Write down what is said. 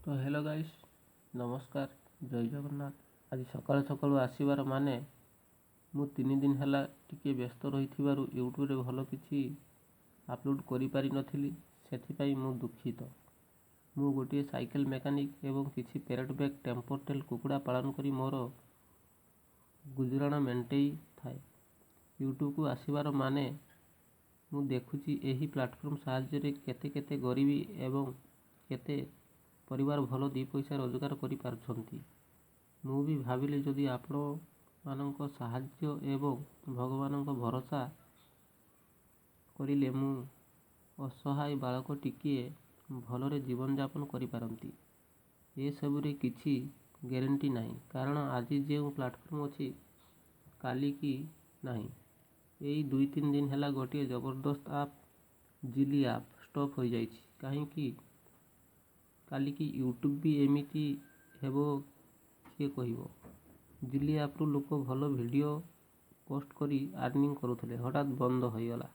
ତ hello guys, ନମସ୍କାର, ଜୟ ଜଗନ୍ନାଥ। ଆଜି ସକାଳୁ ସକାଳୁ ଆସିବାର ମାନେ ମୁଁ 3 ଦିନ ହେଲା ଟିକେ ବ୍ୟସ୍ତ ରହିଥିବାରୁ ୟୁଟ୍ୟୁବରେ ଭଲ କିଛି ଅପଲୋଡ଼ କରିପାରିନଥିଲି। ସେଥିପାଇଁ ମୁଁ ଦୁଃଖିତ। ମୁଁ ଗୋଟିଏ ସାଇକେଲ ମେକାନିକ୍ ଏବଂ କିଛି ପ୍ୟାରେଟ୍ ବ୍ୟାକ୍ ଟେମ୍ପରଟେଲ୍ କୁକୁଡ଼ା ପାଳନ କରି ମୋର ଗୁଜୁରାଣ ମେଣ୍ଟେଇ ଥାଏ। ୟୁଟ୍ୟୁବକୁ ଆସିବାର ମାନେ ମୁଁ ଦେଖୁଛି ଏହି ପ୍ଲାଟଫର୍ମ ସାହାଯ୍ୟରେ କେତେ ଗରିବ ଏବଂ କେତେ ପରିବାର ଭଲ 2 ପଇସା ରୋଜଗାର କରିପାରୁଛନ୍ତି। ମୁଁ ବି ଭାବିଲି ଯଦି ଆପଣମାନଙ୍କ ସାହାଯ୍ୟ ଏବଂ ଭଗବାନଙ୍କ ଭରସା କରିଲେ ମୁଁ ଅସହାୟ ବାଳକ ଟିକିଏ ଭଲରେ ଜୀବନଯାପନ କରିପାରନ୍ତି। ଏସବୁରେ କିଛି ଗ୍ୟାରେଣ୍ଟି ନାହିଁ, କାରଣ ଆଜି ଯେଉଁ ପ୍ଲାଟଫର୍ମ ଅଛି କାଲି କି ନାହିଁ। ଏଇ 2-3 ଦିନ ହେଲା ଗୋଟିଏ ଜବରଦସ୍ତ ଆପ୍ ଜିଲି ଆପ୍ ଷ୍ଟପ୍ ହୋଇଯାଇଛି। କାହିଁକି କାଲିକି ୟୁଟ୍ୟୁବ ବି ଏମିତି ହେବ କିଏ କହିବ। ଜିଲି ଆପ୍ରୁ ଲୋକ ଭଲ ଭିଡ଼ିଓ ପୋଷ୍ଟ କରି ଆର୍ନିଂ କରୁଥିଲେ, ହଠାତ୍ ବନ୍ଦ ହୋଇଗଲା।